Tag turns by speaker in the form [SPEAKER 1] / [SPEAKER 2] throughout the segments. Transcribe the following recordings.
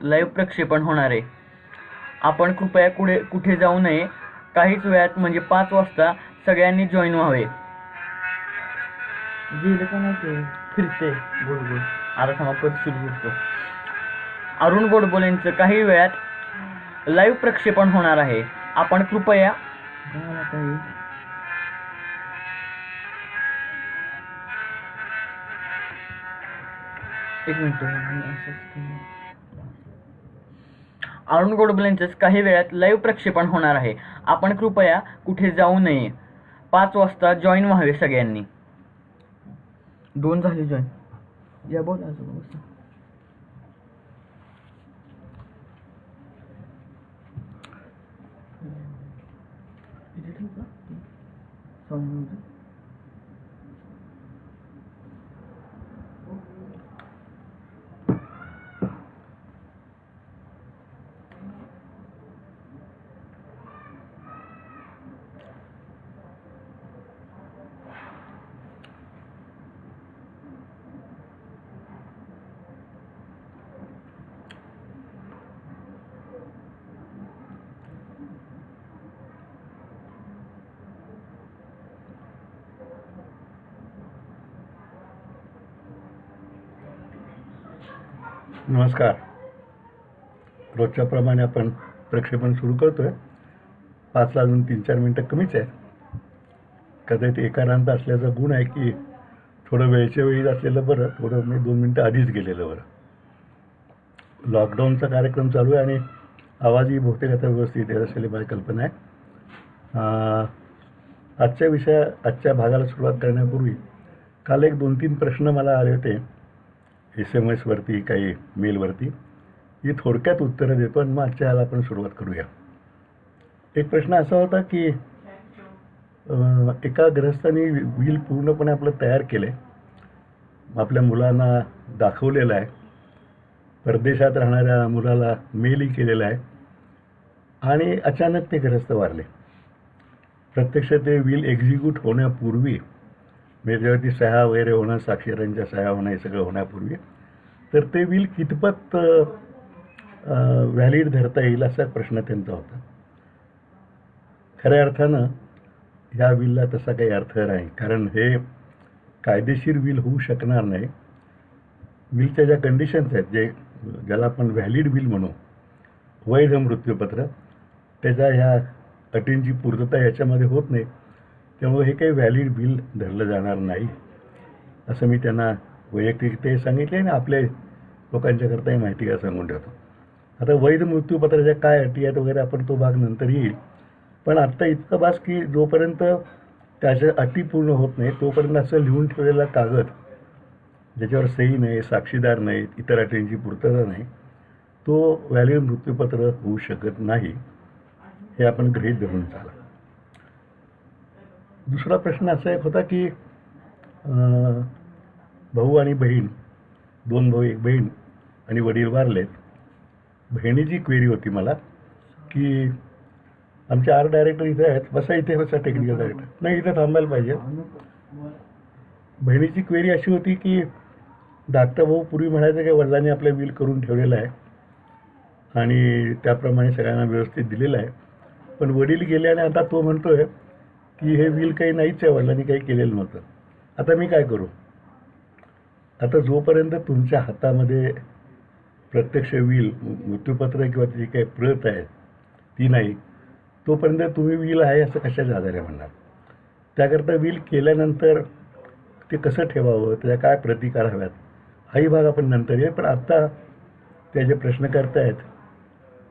[SPEAKER 1] Live प्रक्षेपण होणार आहे. आपण कृपया कुठे जाऊ नये. काहीच वेळात म्हणजे 5 वाजता सगळ्यांनी जॉईन व्हावे. गेलं का नाही ते फिरते गोल गोल. आता समाप्त सुरू करतो. अरुण गोडबोलेंचं काही वेळात लाईव्ह प्रक्षेपण होणार आहे. आपण कृपया एक मिनिट. अरुण गोडबोलेंचं काही वेळात लाईव्ह प्रक्षेपण होणार आहे. आपण कृपया कुठे जाऊ नये. 5 वाजता जॉईन व्हावे सगळ्यांनी. 2 झाले जॉईन. या बोला बस.
[SPEAKER 2] नमस्कार. रोजच्याप्रमाणे आपण प्रक्षेपण सुरू करतो आहे. 5ला अजून 3-4 मिनटं कमीच आहे. कदाचित एकांत असल्याचा गुण आहे की थोडं वेळच्या वेळी असलेलं बरं, थोडं मी 2 मिनटं आधीच गेलेलं बरं. लॉकडाऊनचा कार्यक्रम चालू आहे आणि आवाजही बहुतेक आता व्यवस्थित येत असलेली माझी कल्पना आहे. आजच्या भागाला सुरुवात करण्यापूर्वी काल एक 2-3 प्रश्न मला आले होते SMS-वरती, काही मेलवरती. ही थोडक्यात उत्तरं देतो आणि मग आजच्या ह्याला आपण सुरुवात करूया. एक प्रश्न असा होता की एका गृहस्थांनी व्हील पूर्णपणे आपलं तयार केलं आहे, आपल्या मुलांना दाखवलेलं आहे, परदेशात राहणाऱ्या मुलाला मेलही केलेला आहे आणि अचानक ते गृहस्थ वारले. प्रत्यक्ष ते व्हील एक्झिक्यूट होण्यापूर्वी, म्हणजे त्यावरती सह्या वगैरे होणं, साक्षीदारांच्या सह्या होणं, हे सगळं होण्यापूर्वी, तर ते व्हील कितपत व्हॅलिड धरता येईल असा प्रश्न त्यांचा होता. खऱ्या अर्थानं ह्या व्हीलला तसा काही अर्थ नाही, कारण हे कायदेशीर व्हील होऊ शकणार नाही. व्हीलच्या ज्या कंडिशन्स आहेत, ज्याला आपण व्हॅलिड व्हील म्हणू, वैध मृत्यूपत्र, त्याच्या ह्या अटींची पूर्तता ह्याच्यामध्ये होत नाही. त्यामुळे हे काही व्हॅलिड व्हील धरलं जाणार नाही असं मी त्यांना वैयक्तिक ते सांगितले आणि आपल्या लोकांच्याकरताही माहिती का सांगून ठेवतो. आता वैध मृत्यूपत्राच्या काय अटी आहेत वगैरे आपण तो भाग नंतर येईल. पण आत्ता इतकं बास की जोपर्यंत त्याच्या अटी पूर्ण होत नाही तोपर्यंत असं लिहून ठेवलेला कागद, ज्याच्यावर सही नाही, साक्षीदार नाहीत, इतर अटींची पूर्तता नाही, तो व्हॅलिड मृत्यूपत्र होऊ शकत नाही. हे आपण गृहीत धरून चाला. दुसरा प्रश्न असा एक होता की भाऊ आणि बहीण, 2 भाऊ 1 बहीण, आणि वडील वारलेत. बहिणीची क्वेरी होती मला की आमचे आर्ट डायरेक्टर इथे आहेत, बसा इथे, बसा टेक्निकल डायरेक्टर, नाही इथं थांबायला पाहिजे. बहिणीची क्वेरी अशी होती की धाकटा भाऊ पूर्वी म्हणायचं की वडिलांनी आपलं व्हील करून ठेवलेलं आहे आणि त्याप्रमाणे सगळ्यांना व्यवस्थित दिलेलं आहे, पण वडील गेले आणि आता तो म्हणतोय की हे व्हील काही नाहीच आहे, वडिलांनी काही केलेलं नव्हतं. आता मी काय करू? आता जोपर्यंत तुमच्या हातामध्ये प्रत्यक्ष व्हील, मृत्यूपत्र किंवा त्याची काही प्रत आहे ती नाही, तोपर्यंत तुम्ही व्हील आहे असं कशाच्या आधारे म्हणणार? त्याकरता व्हील केल्यानंतर ते कसं ठेवावं, त्याच्या काय प्रतिकार हव्यात, हाही भाग आपण नंतर येईल. पण आत्ता ते जे प्रश्न करतायत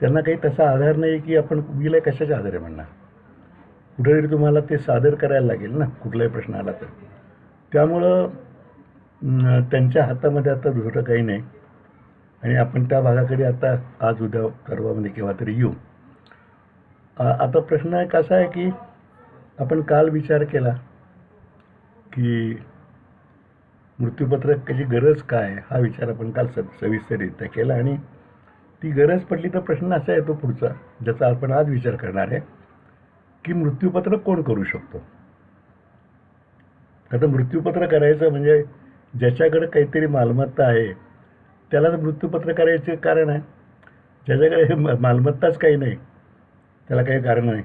[SPEAKER 2] त्यांना काही तसा आधार नाही की आपण व्हील आहे कशाच्या आधारे म्हणणार. कुठेतरी तुम्हाला ते सादर करायला लागेल ना कुठलाही प्रश्न आला तर. त्यामुळं त्यांच्या हातामध्ये आता दुसरं काही नाही आणि आपण त्या भागाकडे आता आज उद्या परवामध्ये केव्हा तरी येऊ. आता प्रश्न एक असा आहे की आपण काल विचार केला की मृत्यूपत्रकाची गरज काय, हा विचार आपण काल सविस्तररित्या केला आणि ती गरज पडली तर प्रश्न असा येतो पुढचा, ज्याचा आपण आज विचार करणार आहे की मृत्यूपत्र कोण करू शकतो. आता मृत्यूपत्र करायचं म्हणजे ज्याच्याकडे काहीतरी मालमत्ता आहे त्याला मृत्यूपत्र करायचे कारण आहे. ज्याच्याकडे मालमत्ताच काही नाही, त्याला काही कारण नाही,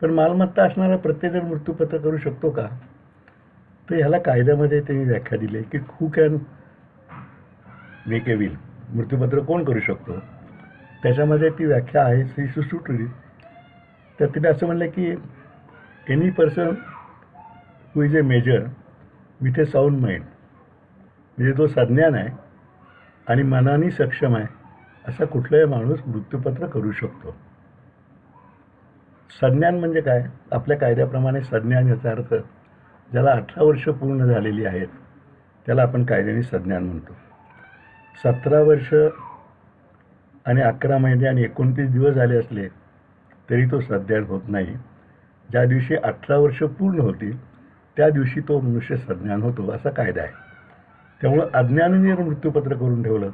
[SPEAKER 2] पण मालमत्ता असणारा प्रत्येकजण मृत्यूपत्र करू शकतो का? तर ह्याला कायद्यामध्ये त्यांनी व्याख्या दिली आहे की who can make a will, मृत्यूपत्र कोण करू शकतो. त्याच्यामध्ये ती व्याख्या आहे ती सुटली. तर तिने असं म्हणलं की any person who is a major with a sound mind, म्हणजे तो सज्ञान आहे आणि मनाने सक्षम आहे असा कुठलाही माणूस मृत्यूपत्र करू शकतो. सज्ञान म्हणजे काय? आपल्या कायद्याप्रमाणे सज्ञान याचा अर्थ ज्याला 18 वर्ष पूर्ण झालेली आहेत त्याला आपण कायद्याने सज्ञान म्हणतो. 17 वर्ष आणि 11 महिने आणि 29 दिवस झाले असले तरी तो सज्ञान होत नाही. ज्या दिवशी 18 वर्ष पूर्ण होतील त्या दिवशी तो मनुष्य सज्ञान होतो असा कायदा आहे. त्यामुळं अज्ञानाने जर मृत्यूपत्र करून ठेवलं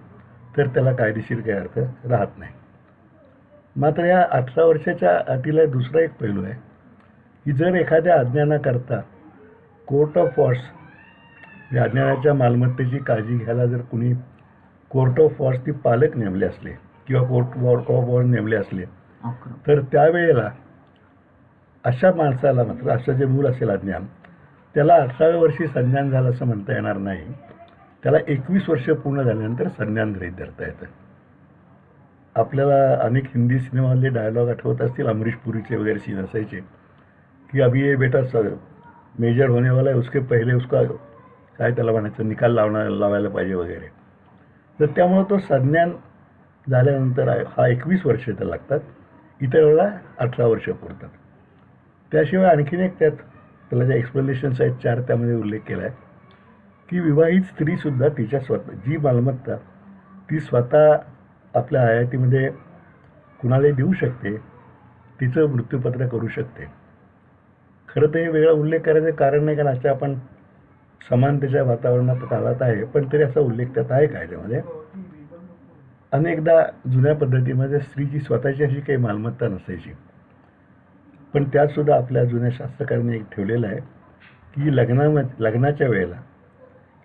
[SPEAKER 2] तर त्याला कायदेशीर काही अर्थ राहत नाही. मात्र या 18 वर्षाच्या अटीला दुसरा एक पैलू आहे की जर एखाद्या अज्ञानाकरता कोर्ट ऑफ वॉर्स, म्हणजे अज्ञानाच्या मालमत्तेची काळजी घ्यायला जर कुणी कोर्ट ऑफ वॉर्सचे पालक नेमले असले किंवा कोर्ट ऑफ वॉर्स नेमले असले तर त्यावेळेला अशा माणसाला मात्र असं जे मूल असेल अज्ञान त्याला 18व्या वर्षी संज्ञान झालं असं म्हणता येणार नाही. त्याला 21 वर्ष पूर्ण झाल्यानंतर संज्ञान गृहीत धरता येतं. आपल्याला अनेक हिंदी सिनेमामधले डायलॉग आठवत असतील, अमरीश पुरीचे वगैरे सीन असायचे की अभी ये बेटा मेजर होने वाला है, उसके पहिले उसका काय त्याला म्हणायचं निकाल लावायला पाहिजे वगैरे. तर त्यामुळं तो संज्ञान झाल्यानंतर हा 21 वर्ष त्याला लागतात, इतर वेळेला 18 वर्ष पुरतात. त्याशिवाय आणखीन एक त्याला ज्या एक्सप्लेनेशन्स आहेत 4 त्यामध्ये उल्लेख केला आहे की विवाहित स्त्रीसुद्धा तिच्या जी मालमत्ता ती स्वतः आपल्या हयातीमध्ये कुणालाही देऊ शकते, तिचं मृत्यूपत्र करू शकते. खरं तर हे वेगळा उल्लेख करायचं कारण नाही, कारण अशा आपण समानतेच्या वातावरणात काळात आहे, पण तरी असा उल्लेख त्यात आहे कायद्यामध्ये. अनेकदा जुन्या पद्धतीमध्ये स्त्रीची स्वतःची अशी काही मालमत्ता नसायची, पण त्यातसुद्धा आपल्या जुन्या शास्त्रकारांनी एक ठेवलेलं आहे की लग्नाच्या वेळेला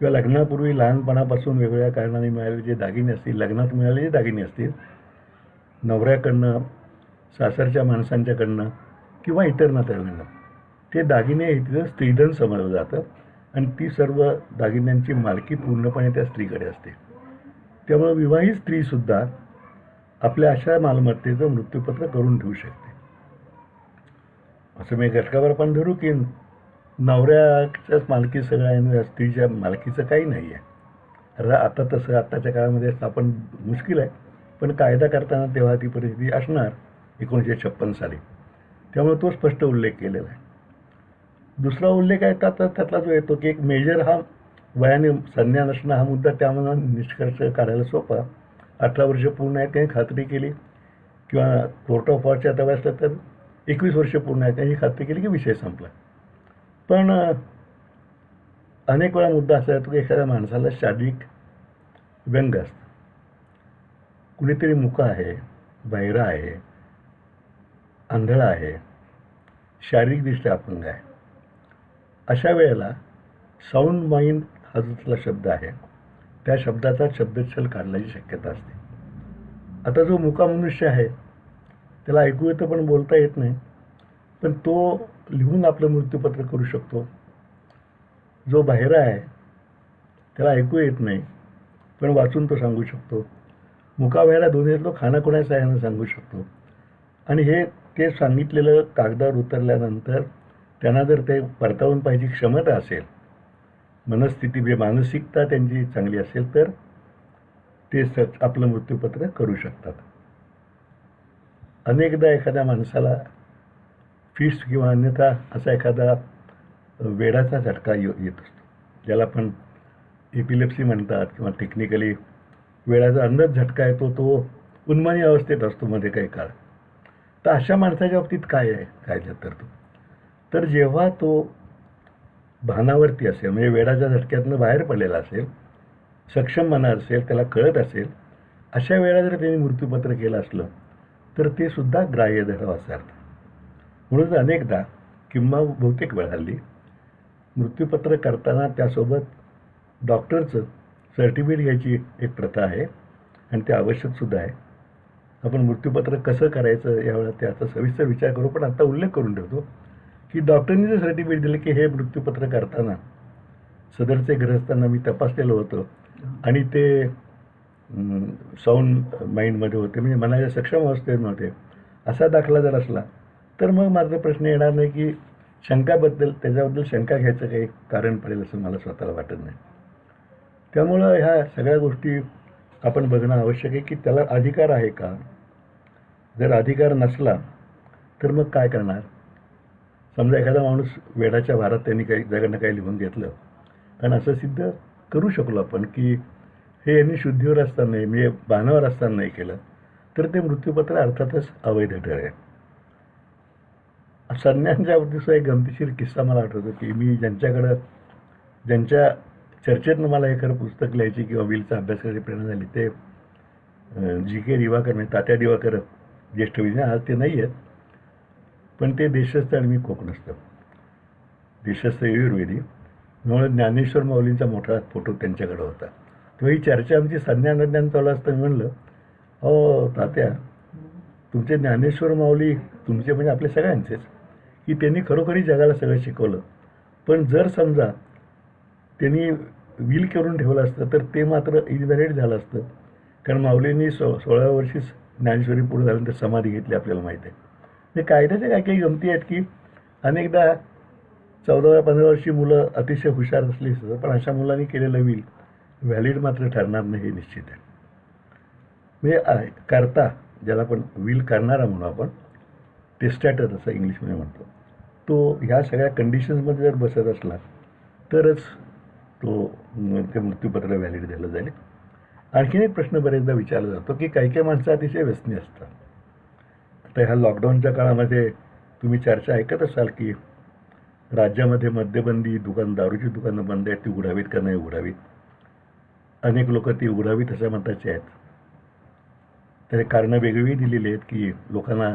[SPEAKER 2] किंवा लग्नापूर्वी लहानपणापासून वेगवेगळ्या कारणाने मिळालेले जे दागिने असतील, लग्नात मिळालेले जे दागिने असतील, नवऱ्याकडनं, सासरच्या माणसांच्याकडनं किंवा इतर नात्याकडनं, ते दागिने तिथं स्त्रीधन समजलं जातं आणि ती सर्व दागिन्यांची मालकी पूर्णपणे त्या स्त्रीकडे असते. त्यामुळे विवाहित स्त्रीसुद्धा आपल्या अशा मालमत्तेचं मृत्यूपत्र करून ठेवू शकते. असं मी घटकावर पण धरू की नवऱ्याच्याच मालकी सगळं आहे, स्त्रीच्या मालकीचं काही नाही आहे. आता तसं आत्ताच्या काळामध्ये आपण मुश्किल आहे, पण कायदा करताना तेव्हा ती परिस्थिती असणार 1956 साली. त्यामुळे तो स्पष्ट उल्लेख केलेला आहे. दुसरा उल्लेख आहे त्यातला जो येतो की एक मेजर हा वयाने संज्ञान असणं हा मुद्दा त्यामुळे निष्कर्ष काढायला सोपा. 18 वर्ष पूर्ण आहेत काही खात्री केली किंवा कोर्ट ऑफ वॉर्सच्या तव्या असलं तर 21 वर्ष पूर्ण आहेत काही खात्री केली की विषय संपला. पण अनेक वेळा मुद्दा असा येतो की एखाद्या माणसाला शारीरिक व्यंग असतं, कुणीतरी मुका आहे, बहिरा आहे, आंधळा आहे, शारीरिकदृष्ट्या अपंग आहे. अशा वेळेला साऊंड माइंड हा जो शब्द आहे त्या शब्दाचा शब्दच्छल काढण्याची शक्यता असते. आता जो मुका मनुष्य आहे त्याला ऐकू येतं पण बोलता येत नाही, पण तो लिहून आपलं मृत्यूपत्र करू शकतो. जो बहिरा आहे त्याला ऐकू येत नाही पण वाचून तो सांगू शकतो. मुका बहिरा दोन्हीतलो खानाखुणा सहाय्यानं सांगू शकतो. आणि हे ते सांगितलेलं कागदावर उतरल्यानंतर त्यांना जर ते परतावून पाहिजे क्षमता असेल, मनस्थिती मानसिकता त्यांची चांगली असेल तर ते आपलं मृत्यूपत्र करू शकतात. अनेकदा एखाद्या माणसाला फिट्स किंवा अन्यथा असा एखादा वेडाचा झटका येत असतो, ज्याला आपण एपिलेप्सी म्हणतात किंवा टेक्निकली वेडाचा अंदाज झटका येतो, तो उन्मनी अवस्थेत असतो मध्ये काही काळ. तर अशा माणसाच्या बाबतीत काय आहे कायद्यात तर जेव्हा तो भानावरती असेल, म्हणजे वेडाच्या झटक्यातनं बाहेर पडलेला असेल, सक्षम मना असेल, त्याला कळत असेल, अशा वेळेला जर त्यांनी मृत्यूपत्र केलं असलं तर ते सुद्धा ग्राह्य धरावं असं अर्थ. म्हणून अनेकदा किंवा बहुतेक वेळ हल्ली मृत्यूपत्र करताना त्यासोबत डॉक्टरचं सर्टिफिकेट घ्यायची एक प्रथा आहे आणि ते आवश्यकसुद्धा आहे. आपण मृत्यूपत्र कसं करायचं यावेळेला त्याचा सविस्तर विचार करू. पण आता उल्लेख करून ठेवतो की डॉक्टरनी जे सर्टिफिकेट दिलं की हे मृत्यूपत्र करताना सदरचे ग्रहस्थांना मी तपासलेलं होतं आणि ते साऊंड माइंडमध्ये होते, म्हणजे मनाच्या सक्षम अवस्थेत नव्हते, असा दाखला जर असला तर मग माझा प्रश्न येणार नाही की त्याच्याबद्दल शंका घ्यायचं काही कारण पडेल असं मला स्वतःला वाटत नाही. त्यामुळं ह्या सगळ्या गोष्टी आपण बघणं आवश्यक आहे की त्याला अधिकार आहे का. जर अधिकार नसला तर मग काय करणार. समजा एखादा माणूस वेडाच्या भारात त्यांनी काही जगानं काही लिहून घेतलं आणि असं सिद्ध करू शकलो आपण की हे यांनी शुद्धीवर असताना नाही, म्हणजे भानावर असताना नाही केलं, तर ते मृत्यूपत्र अर्थातच अवैध ठरेल. संज्ञांच्या बाबतीत एक गमतीशीर किस्सा मला आठवतो की मी ज्यांच्या चर्चेतनं मला हे खरं पुस्तक लिहायची किंवा विलचा अभ्यास करायची प्रेरणा झाली ते जी.के. दिवाकर, म्हणजे तात्या दिवाकर, ज्येष्ठ विज्ञान, आज ते नाही आहेत, पण ते देशस्थ आणि मी कोकणस्थ. देशस्थ आयुर्वेदी, त्यामुळे ज्ञानेश्वर माऊलींचा मोठा फोटो त्यांच्याकडे होता. तेव्हा ही चर्चा आमची संज्ञान चालू असताना म्हणलं, हो तात्या, तुमचे ज्ञानेश्वर माऊली तुमचे म्हणजे आपले सगळ्यांचेच, की त्यांनी खरोखरी जगाला सगळं शिकवलं, पण जर समजा त्यांनी विल करून ठेवलं असतं तर ते मात्र इनव्हॅलिड झालं असतं. कारण माऊलींनी 16व्या वर्षीच ज्ञानेश्वरी पूर्ण झाल्यानंतर समाधी घेतली, आपल्याला माहीत आहे. म्हणजे कायद्याच्या काही गमती आहेत की अनेकदा 14व्या-15व्या वर्षी मुलं अतिशय हुशार असली असतं, पण अशा मुलांनी केलेलं विल व्हॅलिड मात्र ठरणार नाही हे निश्चित आहे. म्हणजे करता, ज्याला आपण विल करणारा म्हणू आपण, टेस्टॅटर असं इंग्लिशमध्ये म्हणतो, तो ह्या सगळ्या कंडिशन्समध्ये जर बसत असला तरच ते मृत्यूपत्र व्हॅलिड दिलं जाईल. आणखीन एक प्रश्न बरेचदा विचारला जातो की काही माणसं अतिशय व्यसनी असतात. आता ह्या लॉकडाऊनच्या काळामध्ये तुम्ही चर्चा ऐकत असाल की राज्यामध्ये मद्यबंदी, दारूची दुकानं बंद आहेत, ती उघडावीत का नाही उघडावीत. अनेक लोक ती उघडावीत अशा मताचे आहेत. त्याचे कारणं वेगवेगळी दिलेली आहेत की लोकांना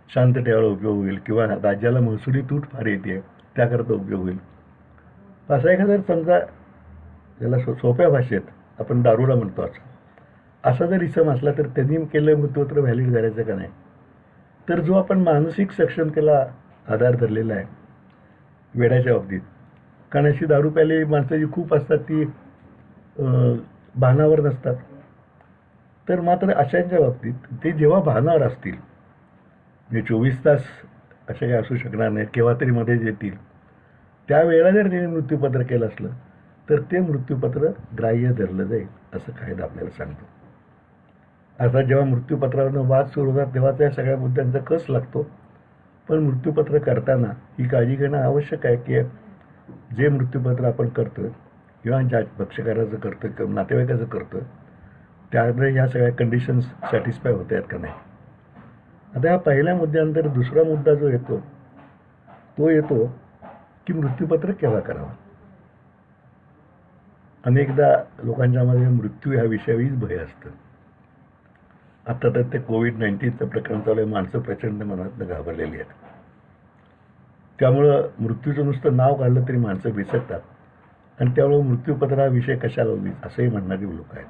[SPEAKER 2] शांत ठेवायला उपयोग होईल किंवा राज्याला महसुली तूट फार येते त्याकरता उपयोग होईल. असा एखादा समजा, ज्याला सोप्या भाषेत आपण दारूला म्हणतो, असा जर इसम असला तर त्यांनी केलं मृत्यूपत्र व्हॅलिड करायचं का नाही. तर जो आपण मानसिक सक्षमतेला आधार धरलेला आहे वेड्याच्या बाबतीत, कारण अशी दारू प्यायलेली माणसं जी खूप असतात ती भानावर नसतात, तर मात्र अशांच्या बाबतीत ते जेव्हा भानावर असतील, म्हणजे 24 तास असे काही असू शकणार नाही, केव्हा तरी मध्येच येतील, त्यावेळेला जर त्यांनी मृत्यूपत्र केलं असलं तर ते मृत्यूपत्र ग्राह्य धरलं जाईल असं कायदा आपल्याला सांगतो. आता जेव्हा मृत्यूपत्रावरनं वाद सुरू होतात तेव्हा त्या सगळ्या मुद्द्यांचा कस लागतो. पण मृत्यूपत्र करताना ही काळजी घेणं आवश्यक आहे की जे मृत्यूपत्र आपण करतो किंवा ज्या पक्षकाराचं करतो किंवा नातेवाईकाचं करतो त्यामध्ये ह्या सगळ्या कंडिशन्स सॅटिस्फाय होत आहेत का नाही. आता ह्या पहिल्या मुद्द्यानंतर दुसरा मुद्दा जो येतो तो येतो की मृत्यूपत्र केव्हा करावं. अनेकदा लोकांच्यामध्ये मृत्यू ह्या विषयावीच भय असतं. आता तर ते कोविड-19चं प्रकरण चालू आहे, माणसं प्रचंड मनातनं घाबरलेली आहेत. त्यामुळं मृत्यूचं नुसतं नाव काढलं तरी माणसं विसरतात आणि त्यामुळं मृत्यूपत्र हा विषय कशाला उगीच असंही म्हणणारी लोक आहेत.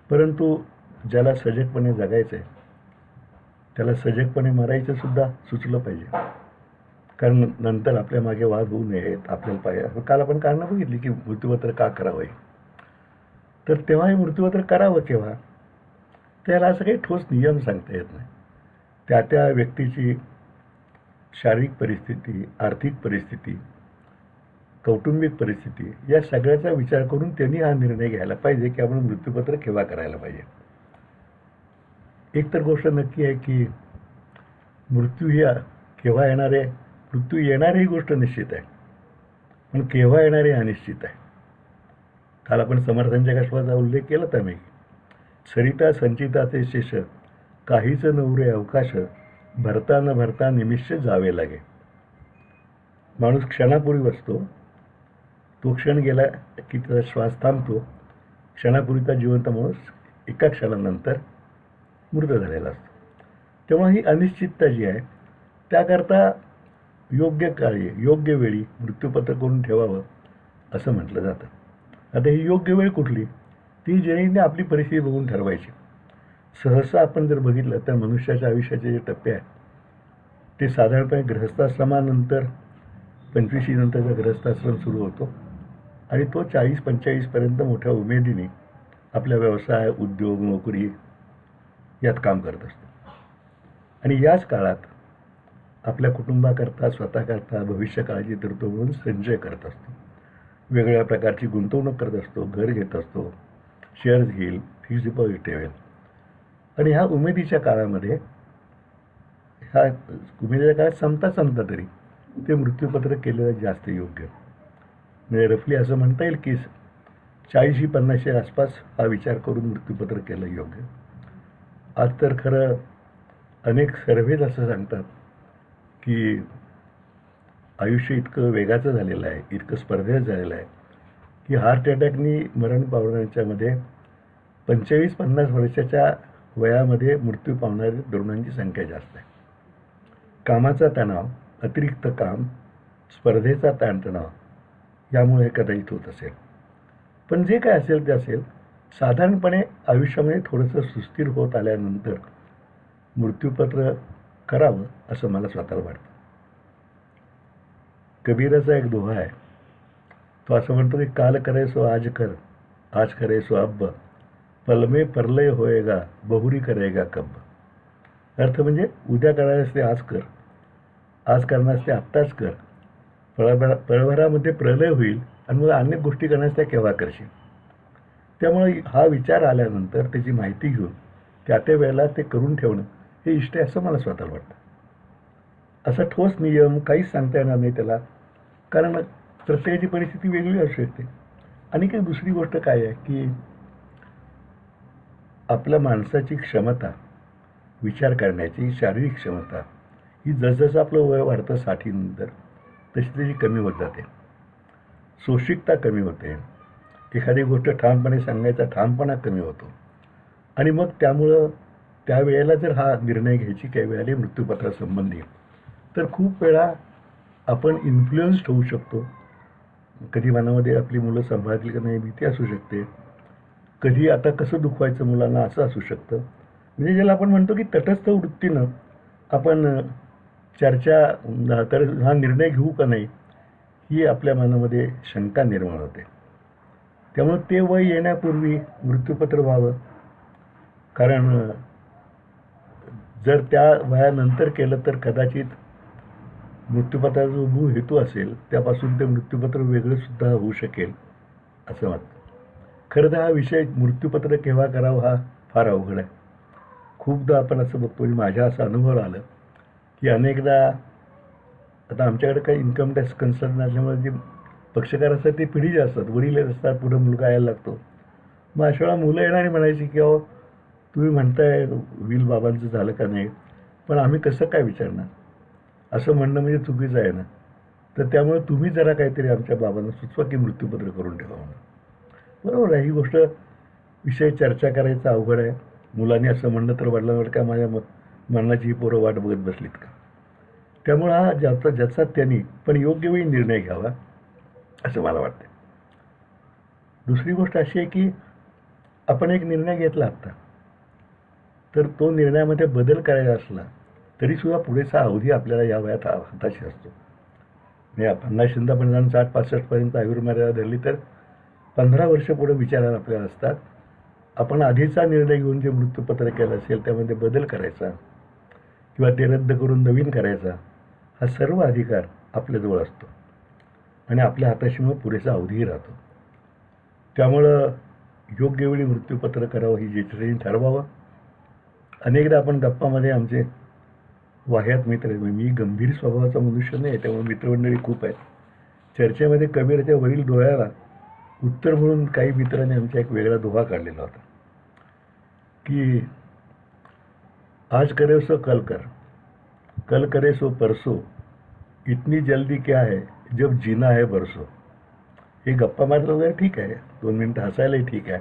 [SPEAKER 2] परंतु ज्याला सजगपणे जगायचं आहे त्याला सजगपणे मरायचं सुद्धा सुचलं पाहिजे. कारण नंतर आपल्या मागे वाद होऊ नयेत आपल्याला पाहिजे. काल आपण कारणं बघितली की मृत्यूपत्र का करावं, तर तेव्हा हे मृत्यूपत्र करावं केव्हा, त्याला असं काही ठोस नियम सांगता येत नाही. त्या व्यक्तीची शारीरिक परिस्थिती, आर्थिक परिस्थिती, कौटुंबिक परिस्थिती या सगळ्याचा विचार करून त्यांनी हा निर्णय घ्यायला पाहिजे की आपण मृत्यूपत्र केव्हा करायला पाहिजे. एक तर गोष्ट नक्की आहे की मृत्यू ही केव्हा येणार आहे, मृत्यू येणार ही गोष्ट निश्चित आहे, पण केव्हा येणार हे अनिश्चित आहे. काल आपण समर्थांच्या कष्टाचा उल्लेख केला तर मी, सरिता संचिताचे शेष काहीच नवरे अवकाश भरता न भरता निमिष जावे लागे. माणूस क्षणापूर्वी बसतो, तो क्षण गेला की त्याचा श्वास थांबतो. क्षणापूर्वीचा जिवंत माणूस एका क्षणानंतर मृत झालेला असतो. तेव्हा ही अनिश्चितता जी आहे त्याकरता योग्य काळी योग्य वेळी मृत्यूपत्र करून ठेवावं असं म्हटलं जातं. आता ही योग्य वेळ कुठली, ती जेणे आपली परिस्थिती बघून ठरवायची. सहसा आपण जर बघितलं तर मनुष्याच्या आयुष्याचे जे टप्पे आहेत ते साधारणपणे गृहस्थाश्रमानंतर 25 नंतरचा गृहस्थाश्रम सुरू होतो आणि तो 40-45पर्यंत मोठ्या उमेदीने आपला व्यवसाय, उद्योग, नोकरी यात काम करत असतो. आणि याच काळात आपल्या कुटुंबाकरता, स्वतःकरता भविष्यकाळाची तरतूद म्हणून संचय करत असतो. वेगवेगळ्या प्रकारची गुंतवणूक करत असतो, घर घेत असतो, शेअर्स घेईल, फिक्स डिपॉझिट ठेवेल. आणि ह्या उमेदीच्या काळामध्ये ह्या उमेदीच्या काळात संपता तरी ते मृत्यूपत्र केलेलं जास्त योग्य. म्हणजे रफली असं म्हणता येईल की 40-50 आसपास हा विचार करून मृत्यूपत्र केलं योग्य. आज तर खरं अनेक सर्व्हेज असं सांगतात की आयुष्य इतकं वेगाचं झालेलं आहे, इतकं स्पर्धेचं झालेलं आहे की हार्ट अटॅकनी मरण पावणाऱ्यांच्यामध्ये 25-50 वर्षाच्या वयामध्ये मृत्यू पावणाऱ्या तरुणांची संख्या जास्त आहे. कामाचा तणाव, अतिरिक्त काम, स्पर्धेचा ताणतणाव यामुळे कदाचित होत असेल. पण जे काय असेल ते असेल, साधारणपणे आयुष्यामध्ये थोडंसं सुस्थिर होत आल्यानंतर मृत्यूपत्र करावं असं मला स्वतःला वाटतं. कबीराचा एक दोहा आहे, तो असं म्हणतो की काल करे सो आज कर, आज करे सो अब, पल में परलय होएगा, बहुरी करेगा कब. अर्थ म्हणजे उद्या करायला ते आज कर, आज करण्यास ते आत्ताच कर, पळभरामध्ये प्रलय होईल आणि मग अनेक गोष्टी करण्यास त्या केव्हा करशील. त्यामुळे हा विचार आल्यानंतर त्याची माहिती घेऊन त्या वेळेला ते करून ठेवणं हे इष्ट आहे असं मला स्वतःला वाटतं. असा ठोस नियम काहीच सांगता येणार नाही त्याला, कारण प्रत्येकाची परिस्थिती वेगळी असू शकते. आणि काही दुसरी गोष्ट काय आहे की आपल्या माणसाची क्षमता, विचार करण्याची शारीरिक क्षमता ही जसजसं आपलं वय वाढतं 60नंतर तशी त्याची कमी होत जाते. सोशिकता कमी होते, एखादी गोष्ट ठामपणे सांगायचा ठामपणा कमी होतो. आणि मग त्यामुळं त्यावेळेला जर हा निर्णय घ्यायची काही वेळेला मृत्यूपत्रासंबंधी तर खूप वेळा आपण इन्फ्लुएन्स्ड होऊ शकतो. कधी मनामध्ये आपली मुलं सांभाळतील का नाही भीती असू शकते, कधी आता कसं दुखवायचं मुलांना असं असू शकतं. म्हणजे ज्याला आपण म्हणतो की तटस्थ वृत्तीनं आपण चर्चा तर हा निर्णय घेऊ का नाही ही आपल्या मनामध्ये शंका निर्माण होते. त्यामुळे ते वय येण्यापूर्वी मृत्यूपत्र व्हावं, कारण जर त्या वयानंतर केलं तर कदाचित मृत्यूपत्राचा जो मूळ हेतू असेल त्यापासून ते मृत्यूपत्र वेगळं सुद्धा होऊ शकेल असं वाटतं. खरं तर हा विषय मृत्यूपत्र केव्हा करावं हा फार अवघड आहे. खूपदा आपण असं बघतो, म्हणजे माझ्या असं अनुभव आलं की अनेकदा आता आमच्याकडे काही इन्कम टॅक्स कन्सर्न असल्यामुळे जे पक्षकार असतात ते पिढी असतात, वडील असतात, पुढं मुलगा यायला लागतो. मग अशा वेळा मुलं येणारी म्हणायची की अहो तुम्ही म्हणताय विल बाबांचं झालं का नाही, पण आम्ही कसं काय विचारणार, असं म्हणणं म्हणजे चुकीचं आहे ना. तर त्यामुळे तुम्ही जरा काहीतरी आमच्या बाबांना सुचवा की मृत्यूपत्र करून ठेवा म्हणून. बरोबर आहे, ही गोष्ट विषय चर्चा करायचा अवघड आहे. मुलांनी असं म्हणलं तर वडिलांवर का माझ्या मरणाची ही पोरं वाट बघत बसलीत का. त्यामुळं हा ज्याचा त्यांनी पण योग्य वेळी निर्णय घ्यावा असं मला वाटतं. दुसरी गोष्ट अशी आहे की आपण एक निर्णय घेतला आत्ता, तर तो निर्णयामध्ये बदल करायचा असला तरीसुद्धा पुरेसा अवधी आपल्याला या वयात हाताशी असतो. म्हणजे 50-50 60-65पर्यंत आयुर्मर्यादा धरली तर 15 वर्ष पुढे विचारायला आपल्याला असतात. आपण आधीचा निर्णय घेऊन जे मृत्यूपत्र केलं असेल त्यामध्ये बदल करायचा किंवा ते रद्द करून नवीन करायचा हा सर्व अधिकार आपल्याजवळ असतो आणि आपल्या हाताशी मग पुरेसा अवधीही राहतो. त्यामुळं योग्य वेळी मृत्यूपत्र करावं ही ज्येष्ठांनी ठरवावं. अनेकदा आपण गप्पामध्ये आमचे वाह्यात मित्र आहेत, मी गंभीर स्वभावाचा मनुष्य नाही त्यामुळे मित्रमंडळी खूप आहेत. चर्चेमध्ये कबीरच्या वरील डोळ्याला उत्तर म्हणून काही मित्रांनी आमचा एक वेगळा दोहा काढलेला होता की आज करे सो कल कर, कल करे सो परसो, इतनी जल्दी क्या है जब जीना है बरसो. हे गप्पा मारलं वगैरे ठीक आहे, 2 मिनटं हसायलाही ठीक आहे,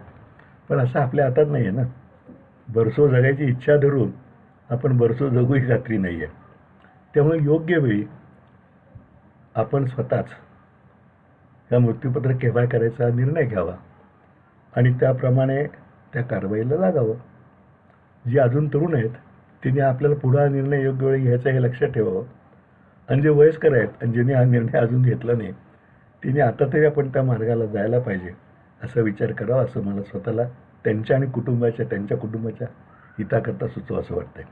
[SPEAKER 2] पण असं आपल्या हातात नाही आहे ना. बरसो जगायची इच्छा धरून आपण बरसो जगूही खात्री नाही आहे. त्यामुळे योग्य वेळी आपण स्वतःच या मृत्यूपत्र केव्हा करायचा निर्णय घ्यावा आणि त्याप्रमाणे त्या कारवाईला लागावं. जे अजून तरुण आहेत त्यांनी आपल्याला पुढे हा निर्णय योग्य वेळी घ्यायचा हे लक्षात ठेवावं. आणि जे वयस्कर आहेत आणि ज्यांनी हा निर्णय अजून घेतला नाही त्यांनी आता तरी आपण त्या मार्गाला जायला पाहिजे असा विचार करावा, असं मला स्वतःला त्यांच्या आणि त्यांच्या कुटुंबाच्या हिताकरता सुचवा असं वाटतंय.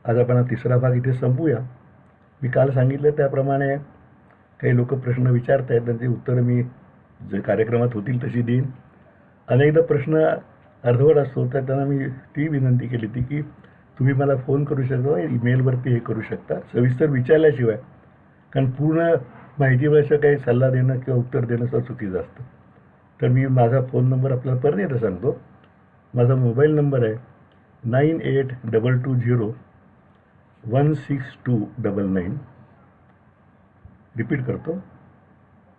[SPEAKER 2] आज आपण हा तिसरा भाग इथे संपूया. मी काल सांगितलं त्याप्रमाणे काही लोक प्रश्न विचारत आहेत, त्यांची उत्तरं मी जे कार्यक्रमात होतील तशी देईन. अनेकदा प्रश्न अर्धवट असतो तर त्यांना मी ती विनंती केली होती की तुम्ही मला फोन करू शकता, ईमेलवरती हे करू शकता सविस्तर विचारल्याशिवाय, कारण पूर्ण माहितीवर काही सल्ला देणं किंवा उत्तर देणं असं चुकीचं असतं. तर मी माझा फोन नंबर आपल्याला परत एकदा सांगतो. माझा मोबाईल नंबर आहे 9822016299. रिपीट करतो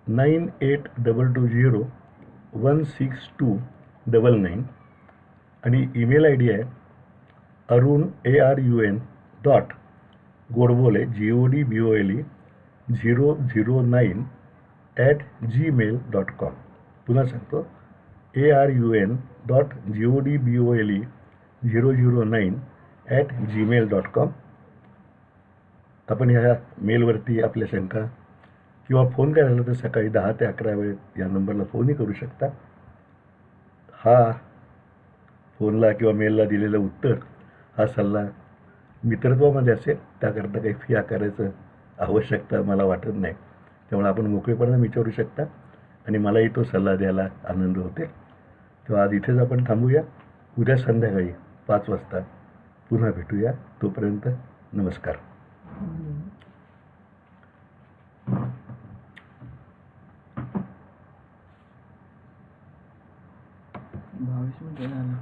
[SPEAKER 2] 9822016299. आणि ईमेल आय डी आहे arun@godbole godbole009@gmail.com. पुन्हा सांगतो arun.godbole009@gmail.com. आपण ह्या मेलवरती आपल्या शंका किंवा फोन करायला तर सकाळी 10 ते 11 वेळेत या नंबरला फोनही करू शकता. हा फोनला किंवा मेलला दिलेलं उत्तर हा सल्ला मित्रत्वामध्ये असेल, त्याकरता काही फी आकारायचं आवश्यकता मला वाटत नाही. त्यामुळे आपण मोकळेपणाने विचारू शकता आणि मलाही तो सल्ला द्यायला आनंद होते. तेव्हा आज इथेच आपण थांबूया. उद्या संध्याकाळी 5 वाजता पुन्हा भेटूया. तोपर्यंत नमस्कार.
[SPEAKER 1] 22 मिनिटं झाली.